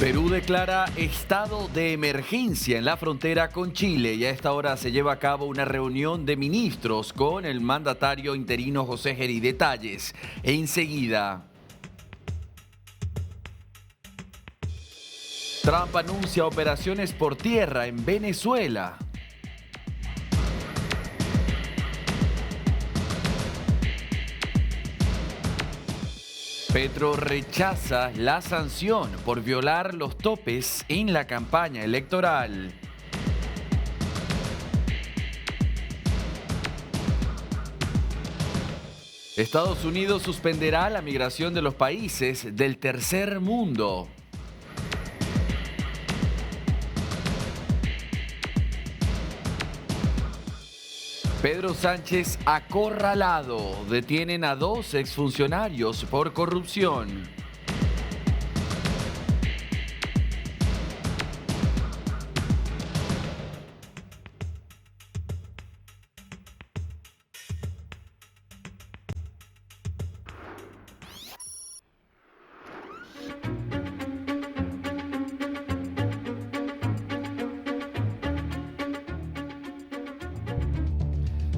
Perú declara estado de emergencia en la frontera con Chile y a esta hora se lleva a cabo una reunión de ministros con el mandatario interino José Gerí. Detalles enseguida. Trump anuncia operaciones por tierra en Venezuela. Petro rechaza la sanción por violar los topes en la campaña electoral. Estados Unidos suspenderá la migración de los países del tercer mundo. Pedro Sánchez acorralado. Detienen a 2 exfuncionarios por corrupción.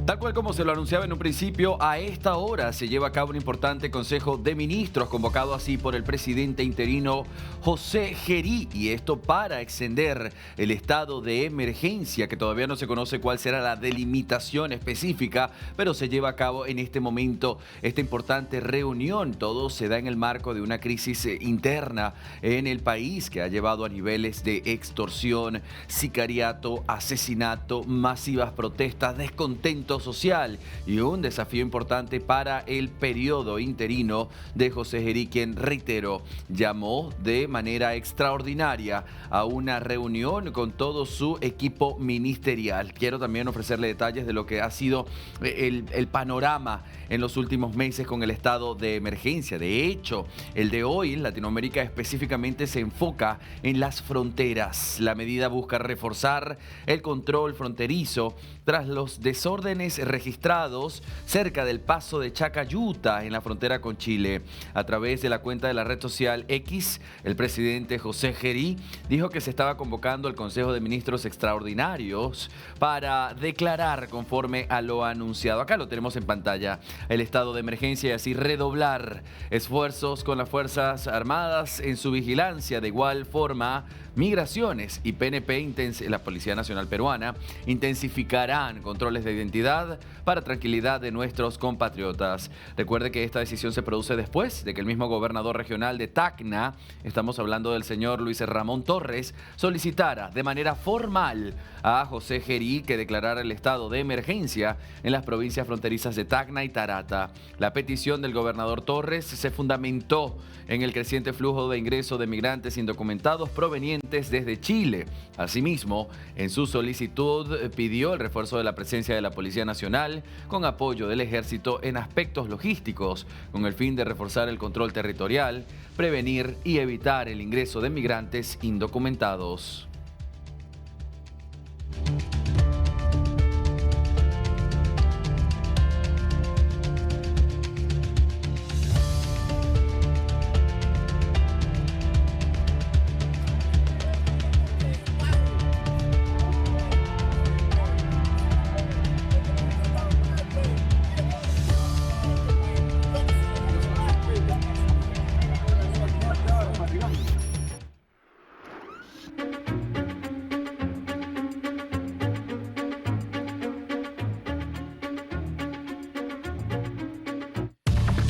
Tal cual como se lo anunciaba en un principio, a esta hora se lleva a cabo un importante Consejo de Ministros convocado así por el presidente interino José Gerí, y esto para extender el estado de emergencia, que todavía no se conoce cuál será la delimitación específica, pero se lleva a cabo en este momento esta importante reunión. Todo se da en el marco de una crisis interna en el país que ha llevado a niveles de extorsión, sicariato, asesinato, masivas protestas, descontento social y un desafío importante para el periodo interino de José Gerí, quien, reitero, llamó de manera extraordinaria a una reunión con todo su equipo ministerial. Quiero también ofrecerle detalles de lo que ha sido el panorama en los últimos meses con el estado de emergencia. De hecho, el de hoy en Latinoamérica específicamente se enfoca en las fronteras. La medida busca reforzar el control fronterizo tras los desórdenes registrados cerca del paso de Chacayuta en la frontera con Chile. A través de la cuenta de la red social X, el presidente José Gerí dijo que se estaba convocando el Consejo de Ministros extraordinarios para declarar conforme a lo anunciado. Acá lo tenemos en pantalla, el estado de emergencia, y así redoblar esfuerzos con las Fuerzas Armadas en su vigilancia. De igual forma, Migraciones y PNP, la Policía Nacional Peruana, intensificarán controles de identidad para tranquilidad de nuestros compatriotas. Recuerde que esta decisión se produce después de que el mismo gobernador regional de Tacna, estamos hablando del señor Luis Ramón Torres, solicitara de manera formal a José Gerí que declarara el estado de emergencia en las provincias fronterizas de Tacna y Tarata. La petición del gobernador Torres se fundamentó en el creciente flujo de ingreso de migrantes indocumentados provenientes desde Chile. Asimismo, en su solicitud pidió el refuerzo de la presencia de la Policía Nacional con apoyo del Ejército en aspectos logísticos, con el fin de reforzar el control territorial, prevenir y evitar el ingreso de migrantes indocumentados.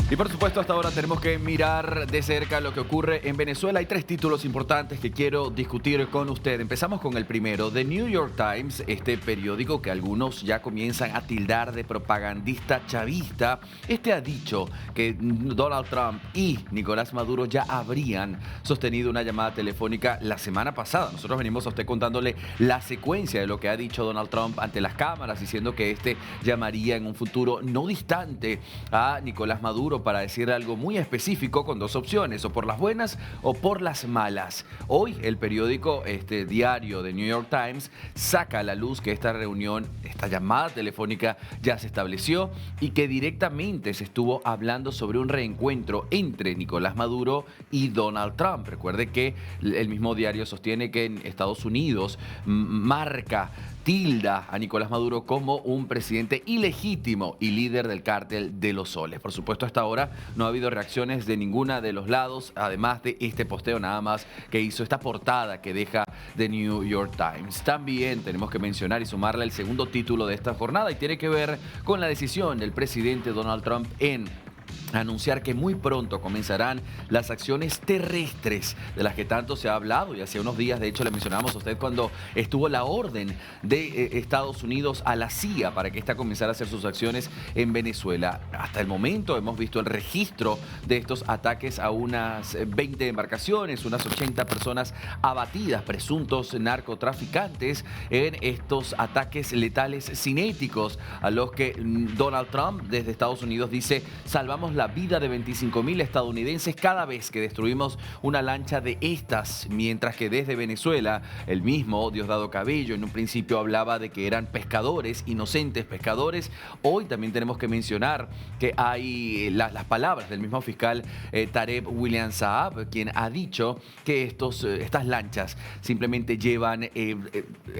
Y por supuesto, hasta ahora tenemos que mirar de cerca lo que ocurre en Venezuela. Hay 3 títulos importantes que quiero discutir con usted. Empezamos con el primero. The New York Times, este periódico que algunos ya comienzan a tildar de propagandista chavista, ha dicho que Donald Trump y Nicolás Maduro ya habrían sostenido una llamada telefónica la semana pasada. Nosotros venimos a usted contándole la secuencia de lo que ha dicho Donald Trump ante las cámaras, diciendo que llamaría en un futuro no distante a Nicolás Maduro periódico para decir algo muy específico con dos opciones, o por las buenas o por las malas. Hoy el periódico diario de New York Times saca a la luz que esta reunión, esta llamada telefónica ya se estableció y que directamente se estuvo hablando sobre un reencuentro entre Nicolás Maduro y Donald Trump. Recuerde que el mismo diario sostiene que en Estados Unidos tilda a Nicolás Maduro como un presidente ilegítimo y líder del cártel de los soles. Por supuesto, hasta ahora no ha habido reacciones de ninguna de los lados, además de este posteo nada más que hizo esta portada que deja The New York Times. También tenemos que mencionar y sumarle el segundo título de esta jornada y tiene que ver con la decisión del presidente Donald Trump en anunciar que muy pronto comenzarán las acciones terrestres de las que tanto se ha hablado, y hace unos días de hecho le mencionábamos a usted cuando estuvo la orden de Estados Unidos a la CIA para que ésta comenzara a hacer sus acciones en Venezuela. Hasta el momento hemos visto el registro de estos ataques a unas 20 embarcaciones, unas 80 personas abatidas, presuntos narcotraficantes en estos ataques letales cinéticos a los que Donald Trump desde Estados Unidos dice: salvamos la vida de 25.000 estadounidenses cada vez que destruimos una lancha de estas, mientras que desde Venezuela el mismo Diosdado Cabello en un principio hablaba de que eran pescadores, inocentes pescadores. Hoy también tenemos que mencionar que hay las palabras del mismo fiscal Tarek William Saab, quien ha dicho que estas lanchas simplemente llevan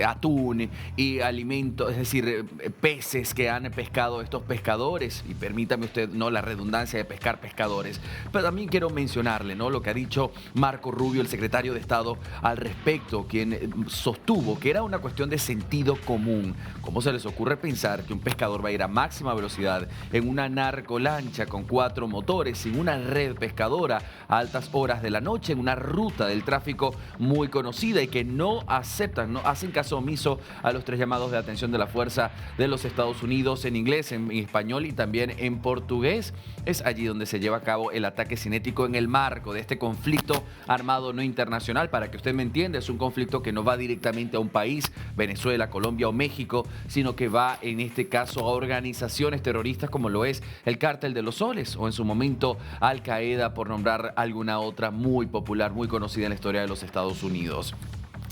atún y alimentos, es decir, peces que han pescado estos pescadores, y permítame usted la redundancia de pescar pescadores. Pero también quiero mencionarle lo que ha dicho Marco Rubio, el secretario de Estado, al respecto, quien sostuvo que era una cuestión de sentido común. ¿Cómo se les ocurre pensar que un pescador va a ir a máxima velocidad en una narcolancha con 4 motores, sin una red pescadora, a altas horas de la noche, en una ruta del tráfico muy conocida, y que no hacen caso omiso a los 3 llamados de atención de la Fuerza de los Estados Unidos en inglés, en español y también en portugués? Es allí donde se lleva a cabo el ataque cinético en el marco de este conflicto armado no internacional. Para que usted me entienda, es un conflicto que no va directamente a un país, Venezuela, Colombia o México, sino que va en este caso a organizaciones terroristas como lo es el Cártel de los Soles o en su momento Al Qaeda, por nombrar alguna otra muy popular, muy conocida en la historia de los Estados Unidos.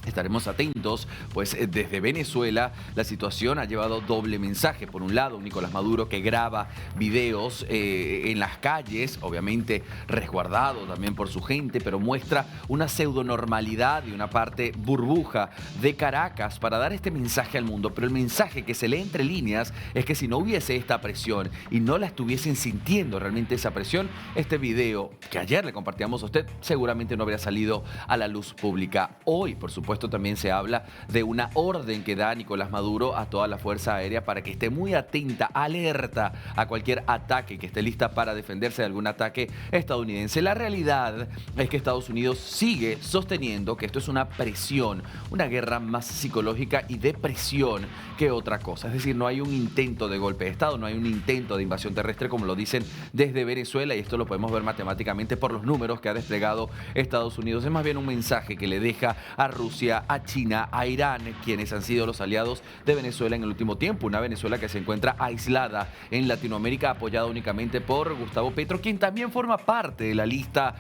Estaremos atentos, pues desde Venezuela la situación ha llevado doble mensaje. Por un lado, un Nicolás Maduro que graba videos en las calles, obviamente resguardado también por su gente, pero muestra una pseudonormalidad y una parte burbuja de Caracas para dar este mensaje al mundo. Pero el mensaje que se lee entre líneas es que si no hubiese esta presión y no la estuviesen sintiendo realmente esa presión, este video que ayer le compartíamos a usted seguramente no habría salido a la luz pública. Hoy, por supuesto, también se habla de una orden que da Nicolás Maduro a toda la Fuerza Aérea para que esté muy atenta, alerta a cualquier ataque, que esté lista para defenderse de algún ataque estadounidense. La realidad es que Estados Unidos sigue sosteniendo que esto es una presión, una guerra más psicológica y de presión que otra cosa. Es decir, no hay un intento de golpe de Estado, no hay un intento de invasión terrestre como lo dicen desde Venezuela, y esto lo podemos ver matemáticamente por los números que ha desplegado Estados Unidos. Es más bien un mensaje que le deja a Rusia, a China, a Irán, quienes han sido los aliados de Venezuela en el último tiempo. Una Venezuela que se encuentra aislada en Latinoamérica, apoyada únicamente por Gustavo Petro, quien también forma parte de la lista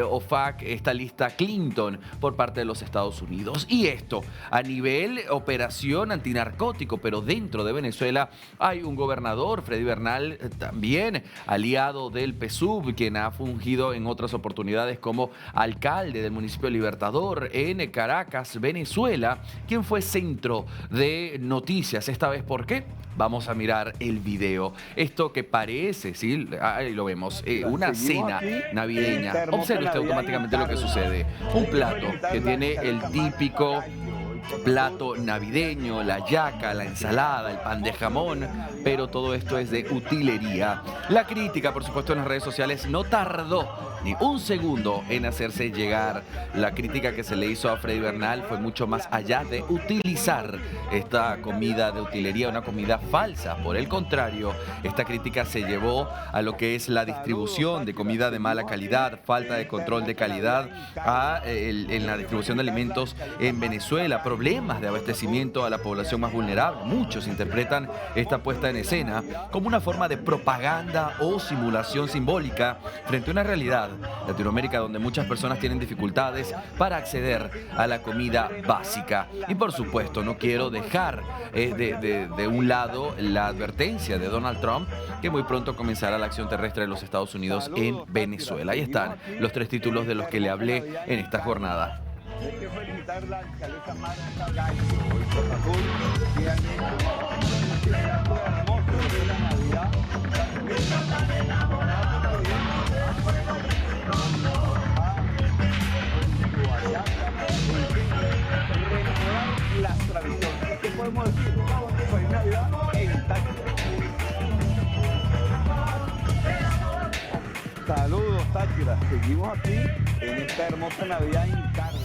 OFAC, esta lista Clinton por parte de los Estados Unidos. Y esto a nivel operación antinarcótico, pero dentro de Venezuela hay un gobernador, Freddy Bernal, también aliado del PSUV, quien ha fungido en otras oportunidades como alcalde del municipio Libertador en Caracas, Venezuela, quien fue centro de noticias. Esta vez, ¿por qué? Vamos a mirar el video. Esto que parece, ¿sí? Ahí lo vemos, una cena navideña. Observe usted automáticamente lo que sucede. Un plato que tiene el típico plato navideño, la yaca, la ensalada, el pan de jamón, pero todo esto es de utilería. La crítica, por supuesto, en las redes sociales no tardó ni un segundo en hacerse llegar. La crítica que se le hizo a Freddy Bernal fue mucho más allá de utilizar esta comida de utilería, una comida falsa. Por el contrario, esta crítica se llevó a lo que es la distribución de comida de mala calidad, falta de control de calidad en la distribución de alimentos en Venezuela, problemas de abastecimiento a la población más vulnerable. Muchos interpretan esta puesta en escena como una forma de propaganda o simulación simbólica frente a una realidad, Latinoamérica, donde muchas personas tienen dificultades para acceder a la comida básica. Y por supuesto, no quiero dejar de un lado la advertencia de Donald Trump que muy pronto comenzará la acción terrestre de los Estados Unidos en Venezuela. Ahí están los 3 títulos de los que le hablé en esta jornada. Hay que felicitar a la alcaldesa Marta Gallo, hoy por Azul, que han hecho un acto hermoso de la Navidad. Las tradiciones. ¿Qué podemos decir? Feliz Navidad en Táchira. Saludos, Táchira. Seguimos aquí en esta hermosa Navidad en Carmen.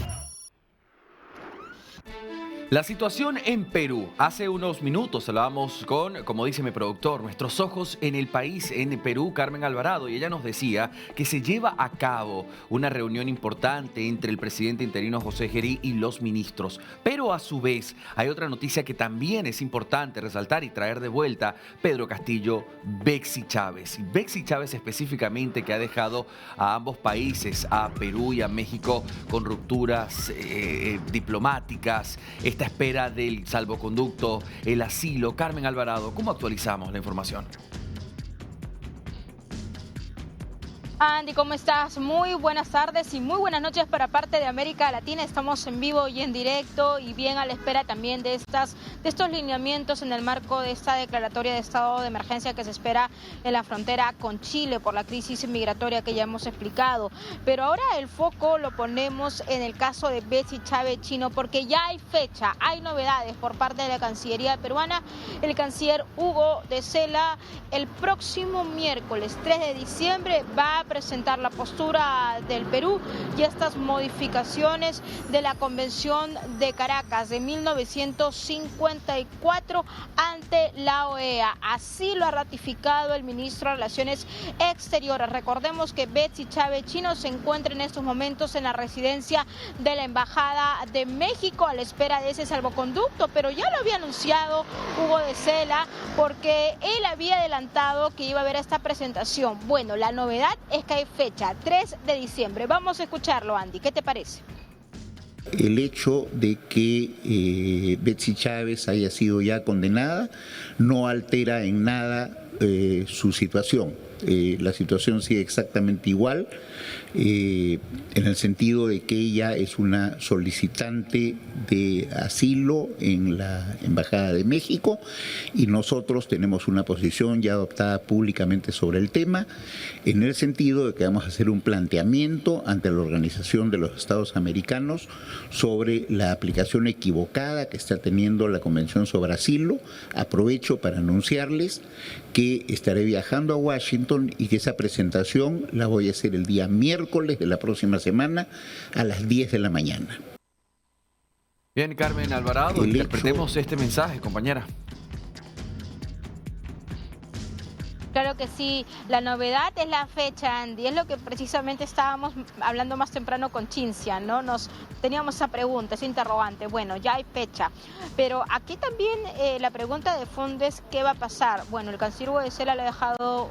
La situación en Perú. Hace unos minutos hablábamos con, como dice mi productor, nuestros ojos en el país, en Perú, Carmen Alvarado, y ella nos decía que se lleva a cabo una reunión importante entre el presidente interino José Gerí y los ministros. Pero a su vez hay otra noticia que también es importante resaltar y traer de vuelta: Pedro Castillo, Betsy Chávez. Y Betsy Chávez específicamente, que ha dejado a ambos países, a Perú y a México, con rupturas diplomáticas, esta espera del salvoconducto, el asilo. Carmen Alvarado, ¿cómo actualizamos la información? Andy, ¿cómo estás? Muy buenas tardes y muy buenas noches para parte de América Latina. Estamos en vivo y en directo y bien a la espera también de estos lineamientos en el marco de esta declaratoria de estado de emergencia que se espera en la frontera con Chile por la crisis migratoria que ya hemos explicado. Pero ahora el foco lo ponemos en el caso de Betsy Chávez Chino, porque ya hay fecha, hay novedades por parte de la Cancillería peruana. El canciller Hugo de Sela el próximo miércoles 3 de diciembre va a presentar la postura del Perú y estas modificaciones de la Convención de Caracas de 1954 ante la OEA. Así lo ha ratificado el ministro de Relaciones Exteriores. Recordemos que Betsy Chávez Chino se encuentra en estos momentos en la residencia de la Embajada de México a la espera de ese salvoconducto, pero ya lo había anunciado Hugo de Sela porque él había adelantado que iba a haber esta presentación. Bueno, la novedad es que hay fecha, 3 de diciembre. Vamos a escucharlo, Andy. ¿Qué te parece? El hecho de que Betsy Chávez haya sido ya condenada no altera en nada su situación. La situación sigue exactamente igual, en el sentido de que ella es una solicitante de asilo en la Embajada de México y nosotros tenemos una posición ya adoptada públicamente sobre el tema, en el sentido de que vamos a hacer un planteamiento ante la Organización de los Estados Americanos sobre la aplicación equivocada que está teniendo la Convención sobre Asilo. Aprovecho para anunciarles que estaré viajando a Washington y que esa presentación la voy a hacer el día miércoles de la próxima semana a las 10 de la mañana. Bien, Carmen Alvarado, interpretemos este mensaje, compañera. Claro que sí, la novedad es la fecha, Andy, es lo que precisamente estábamos hablando más temprano con Cinzia, ¿no? Teníamos esa pregunta, ese interrogante. Bueno, ya hay fecha, pero aquí también la pregunta de fondo es ¿qué va a pasar? Bueno, el canciller Hugo de Sela lo ha dejado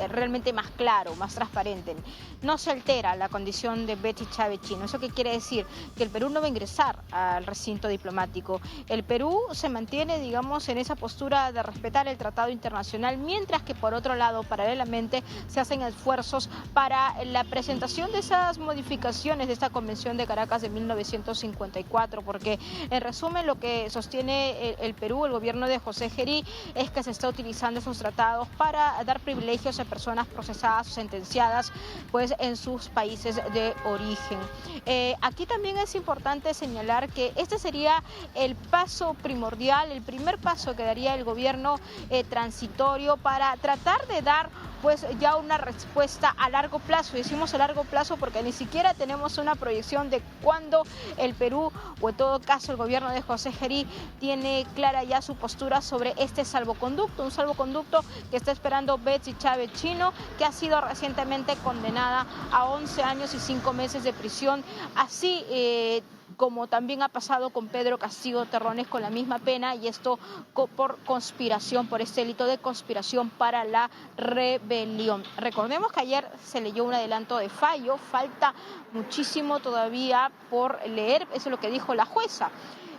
realmente más claro, más transparente. No se altera la condición de Betsy Chávez Chino. ¿Eso qué quiere decir? Que el Perú no va a ingresar al recinto diplomático. El Perú se mantiene, digamos, en esa postura de respetar el tratado internacional, mientras que por otro lado, paralelamente, se hacen esfuerzos para la presentación de esas modificaciones de esta Convención de Caracas de 1954, porque en resumen lo que sostiene el Perú, el gobierno de José Gerí, es que se está utilizando esos tratados para dar privilegios a personas procesadas o sentenciadas pues en sus países de origen. Aquí también es importante señalar que este sería el paso primordial, el primer paso que daría el gobierno transitorio para tratar de dar pues ya una respuesta a largo plazo. Y decimos a largo plazo porque ni siquiera tenemos una proyección de cuándo el Perú, o en todo caso el gobierno de José Gerí, tiene clara ya su postura sobre este salvoconducto, un salvoconducto que está esperando Betsy Chávez Chino, que ha sido recientemente condenada a 11 años y 5 meses de prisión. Así como también ha pasado con Pedro Castillo Terrones con la misma pena, y esto por conspiración, por este delito de conspiración para la rebelión. Recordemos que ayer se leyó un adelanto de fallo, falta muchísimo todavía por leer, eso es lo que dijo la jueza.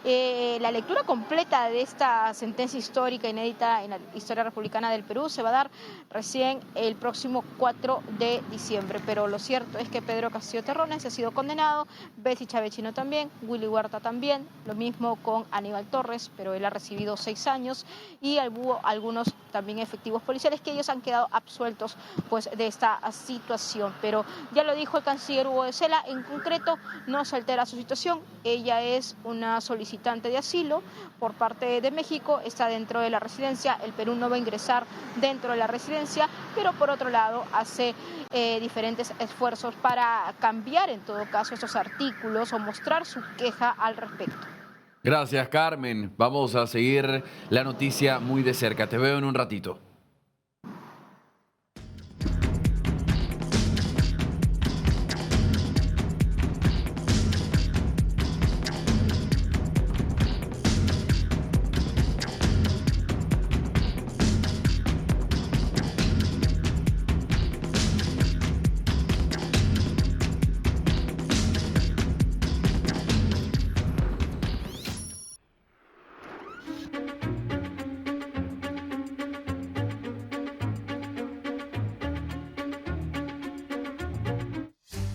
La lectura completa de esta sentencia histórica inédita en la historia republicana del Perú se va a dar recién el próximo 4 de diciembre. Pero lo cierto es que Pedro Castillo Terrones ha sido condenado, Betsy Chavechino también, Willy Huerta también, lo mismo con Aníbal Torres, pero él ha recibido 6 años, y hubo algunos también efectivos policiales que ellos han quedado absueltos pues de esta situación. Pero ya lo dijo el canciller Hugo de Sela, en concreto no se altera su situación, ella es una solicitante de asilo por parte de México, está dentro de la residencia, el Perú no va a ingresar dentro de la residencia, pero por otro lado hace diferentes esfuerzos para cambiar en todo caso esos artículos o mostrar su queja al respecto. Gracias, Carmen. Vamos a seguir la noticia muy de cerca. Te veo en un ratito.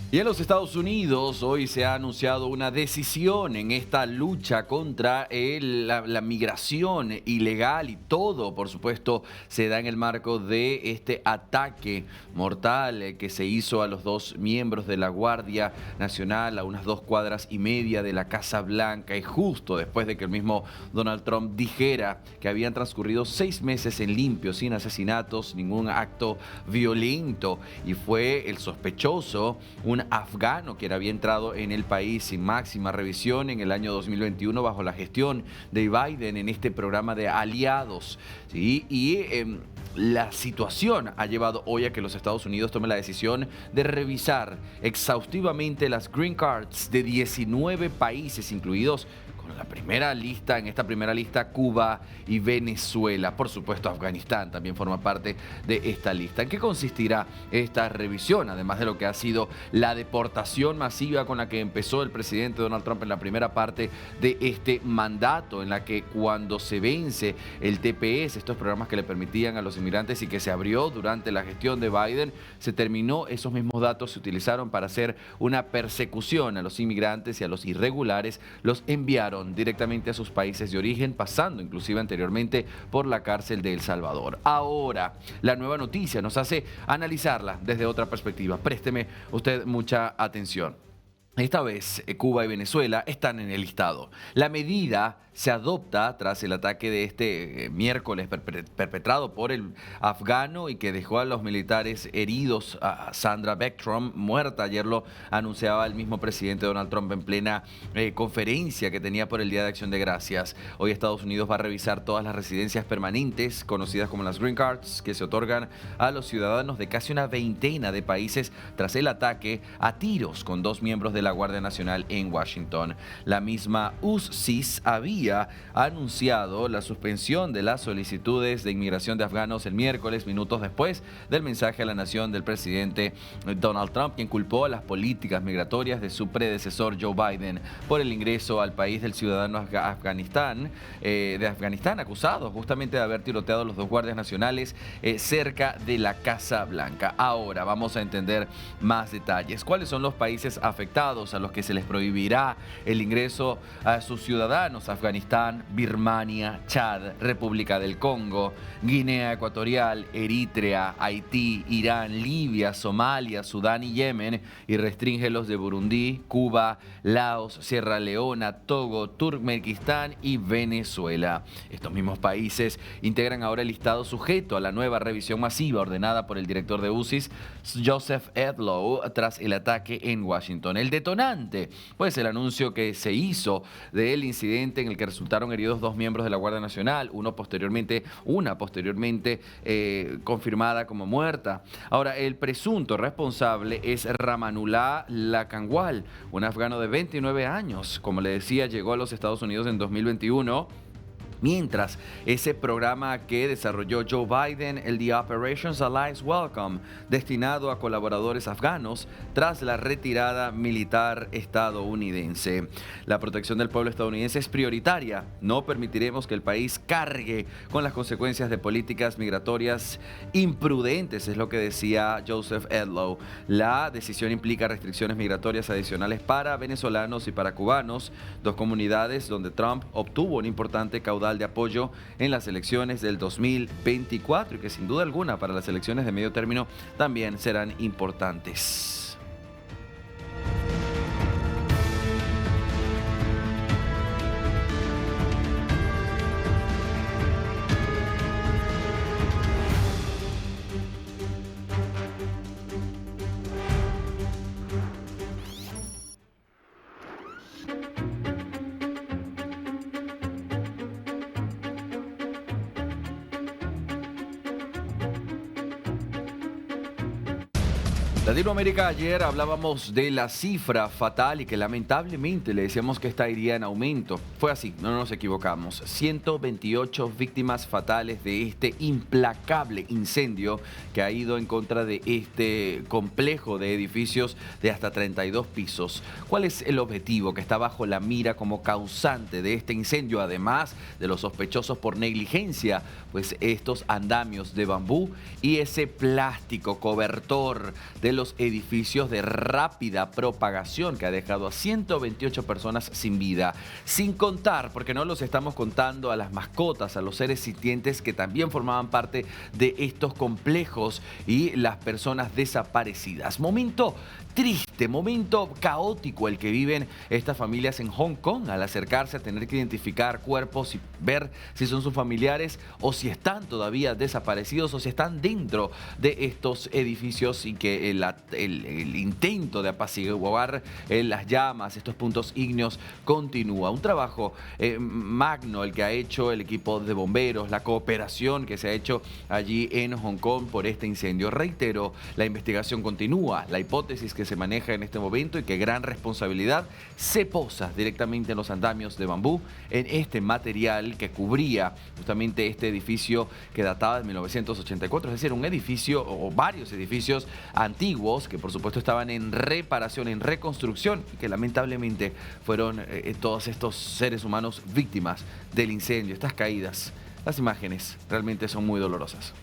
Y en los Estados Unidos hoy se ha anunciado una decisión en esta lucha contra la migración ilegal, y todo, por supuesto, se da en el marco de este ataque mortal que se hizo a los 2 miembros de la Guardia Nacional a unas 2 cuadras y media de la Casa Blanca, y justo después de que el mismo Donald Trump dijera que habían transcurrido 6 meses en limpio, sin asesinatos, ningún acto violento, y fue el sospechoso, un afgano que había entrado en el país sin máxima revisión en el año 2021 bajo la gestión de Biden en este programa de aliados, ¿sí? La situación ha llevado hoy a que los Estados Unidos tomen la decisión de revisar exhaustivamente las green cards de 19 países, incluidos en esta primera lista Cuba y Venezuela. Por supuesto, Afganistán también forma parte de esta lista. ¿En qué consistirá esta revisión? Además de lo que ha sido la deportación masiva con la que empezó el presidente Donald Trump en la primera parte de este mandato, en la que cuando se vence el TPS, estos programas que le permitían a los inmigrantes y que se abrió durante la gestión de Biden, se terminó, esos mismos datos se utilizaron para hacer una persecución a los inmigrantes y a los irregulares, los enviaron directamente a sus países de origen, pasando inclusive anteriormente por la cárcel de El Salvador. Ahora, la nueva noticia nos hace analizarla desde otra perspectiva. Présteme usted mucha atención. Esta vez, Cuba y Venezuela están en el listado. La medida se adopta tras el ataque de este miércoles perpetrado por el afgano y que dejó a los militares heridos, a Sandra Beckstrom muerta. Ayer lo anunciaba el mismo presidente Donald Trump en plena conferencia que tenía por el Día de Acción de Gracias. Hoy Estados Unidos va a revisar todas las residencias permanentes, conocidas como las green cards, que se otorgan a los ciudadanos de casi una veintena de países tras el ataque a tiros con 2 miembros de la Guardia Nacional en Washington. La misma USCIS había anunciado la suspensión de las solicitudes de inmigración de afganos el miércoles, minutos después del mensaje a la nación del presidente Donald Trump, quien culpó a las políticas migratorias de su predecesor Joe Biden por el ingreso al país del ciudadano de Afganistán, acusado justamente de haber tiroteado a los 2 guardias nacionales cerca de la Casa Blanca. Ahora vamos a entender más detalles. ¿Cuáles son los países afectados a los que se les prohibirá el ingreso a sus ciudadanos? Afganistán, Birmania, Chad, República del Congo, Guinea Ecuatorial, Eritrea, Haití, Irán, Libia, Somalia, Sudán y Yemen, y restringe los de Burundi, Cuba, Laos, Sierra Leona, Togo, Turkmenistán y Venezuela. Estos mismos países integran ahora el listado sujeto a la nueva revisión masiva ordenada por el director de USCIS, Joseph Edlow, tras el ataque en Washington. El detonante? Pues el anuncio que se hizo del incidente en el que resultaron heridos 2 miembros de la Guardia Nacional, una posteriormente confirmada como muerta. Ahora, el presunto responsable es Ramanullah Lakhanwal, un afgano de 29 años. Como le decía, llegó a los Estados Unidos en 2021. Mientras ese programa que desarrolló Joe Biden, el The Operations Allies Welcome, destinado a colaboradores afganos tras la retirada militar estadounidense. La protección del pueblo estadounidense es prioritaria. No permitiremos que el país cargue con las consecuencias de políticas migratorias imprudentes, es lo que decía Joseph Edlow. La decisión implica restricciones migratorias adicionales para venezolanos y para cubanos, 2 comunidades donde Trump obtuvo un importante caudal de apoyo en las elecciones del 2024 y que sin duda alguna para las elecciones de medio término también serán importantes. Latinoamérica, ayer hablábamos de la cifra fatal y que lamentablemente le decíamos que esta iría en aumento. Fue así, no nos equivocamos. 128 víctimas fatales de este implacable incendio que ha ido en contra de este complejo de edificios de hasta 32 pisos. ¿Cuál es el objetivo que está bajo la mira como causante de este incendio, además de los sospechosos por negligencia? Pues estos andamios de bambú y ese plástico cobertor de los edificios de rápida propagación que ha dejado a 128 personas sin vida. Sin contar, porque no los estamos contando, a las mascotas, a los seres sintientes que también formaban parte de estos complejos y las personas desaparecidas. Momento triste, momento caótico el que viven estas familias en Hong Kong al acercarse a tener que identificar cuerpos y ver si son sus familiares o si están todavía desaparecidos o si están dentro de estos edificios y que el intento de apaciguar las llamas, estos puntos ígneos, continúa. Un trabajo magno el que ha hecho el equipo de bomberos, la cooperación que se ha hecho allí en Hong Kong por este incendio. Reitero, la investigación continúa, la hipótesis que se maneja en este momento y que gran responsabilidad se posa directamente en los andamios de bambú, en este material que cubría justamente este edificio que databa de 1984, es decir, un edificio o varios edificios antiguos que por supuesto estaban en reparación, en reconstrucción y que lamentablemente fueron todos estos seres humanos víctimas del incendio, estas caídas. Las imágenes realmente son muy dolorosas.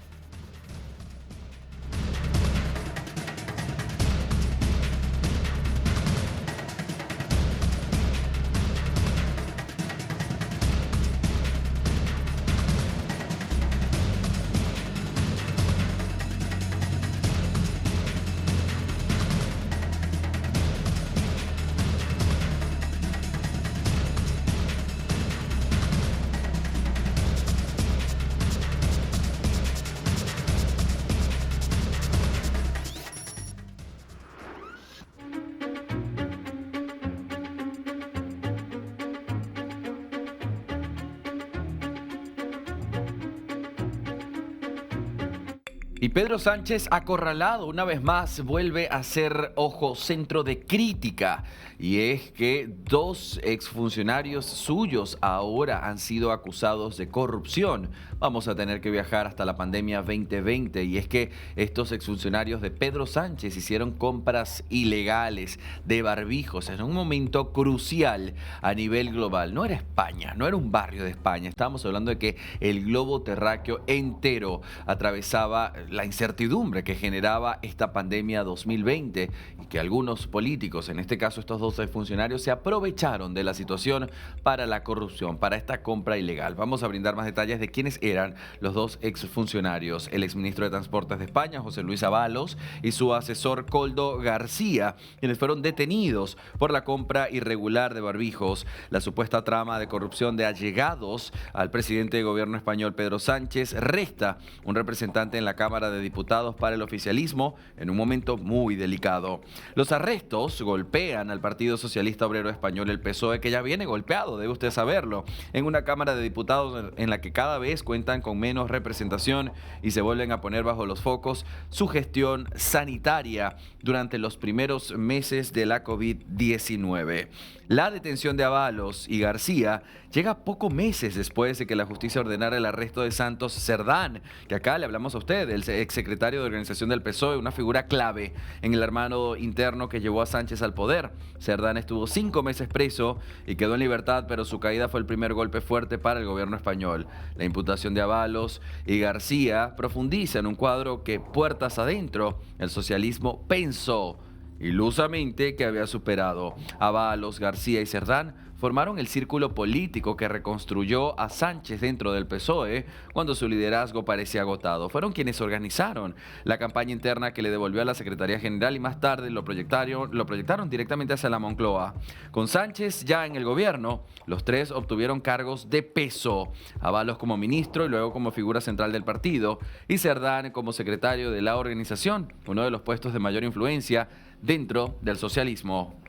Y Pedro Sánchez, acorralado una vez más, vuelve a ser, ojo, centro de crítica. Y es que 2 exfuncionarios suyos ahora han sido acusados de corrupción. Vamos a tener que viajar hasta la pandemia 2020. Y es que estos exfuncionarios de Pedro Sánchez hicieron compras ilegales de barbijos en un momento crucial a nivel global. No era España, no era un barrio de España. Estábamos hablando de que el globo terráqueo entero atravesaba la incertidumbre que generaba esta pandemia 2020 y que algunos políticos, en este caso estos 2 funcionarios, se aprovecharon de la situación para la corrupción, para esta compra ilegal. Vamos a brindar más detalles de quiénes eran los 2 exfuncionarios, el exministro de Transportes de España, José Luis Ábalos, y su asesor Koldo García, quienes fueron detenidos por la compra irregular de barbijos, la supuesta trama de corrupción de allegados al presidente de gobierno español Pedro Sánchez. Resta un representante en la Cámara Cámara de Diputados para el oficialismo en un momento muy delicado. Los arrestos golpean al Partido Socialista Obrero Español, el PSOE, que ya viene golpeado, debe usted saberlo, en una Cámara de Diputados en la que cada vez cuentan con menos representación y se vuelven a poner bajo los focos su gestión sanitaria durante los primeros meses de la COVID-19. La detención de Ábalos y García llega pocos meses después de que la justicia ordenara el arresto de Santos Cerdán, que acá le hablamos a usted, el exsecretario de organización del PSOE, una figura clave en el hermano interno que llevó a Sánchez al poder. Cerdán estuvo 5 meses preso y quedó en libertad, pero su caída fue el primer golpe fuerte para el gobierno español. La imputación de Ábalos y García profundiza en un cuadro que, puertas adentro, el socialismo pensó ilusamente que había superado. Ábalos, García y Cerdán formaron el círculo político que reconstruyó a Sánchez dentro del PSOE cuando su liderazgo parecía agotado. Fueron quienes organizaron la campaña interna que le devolvió a la Secretaría General y más tarde lo proyectaron directamente hacia la Moncloa. Con Sánchez ya en el gobierno, los tres obtuvieron cargos de peso. Ábalos como ministro y luego como figura central del partido, y Cerdán como secretario de la organización, uno de los puestos de mayor influencia dentro del socialismo.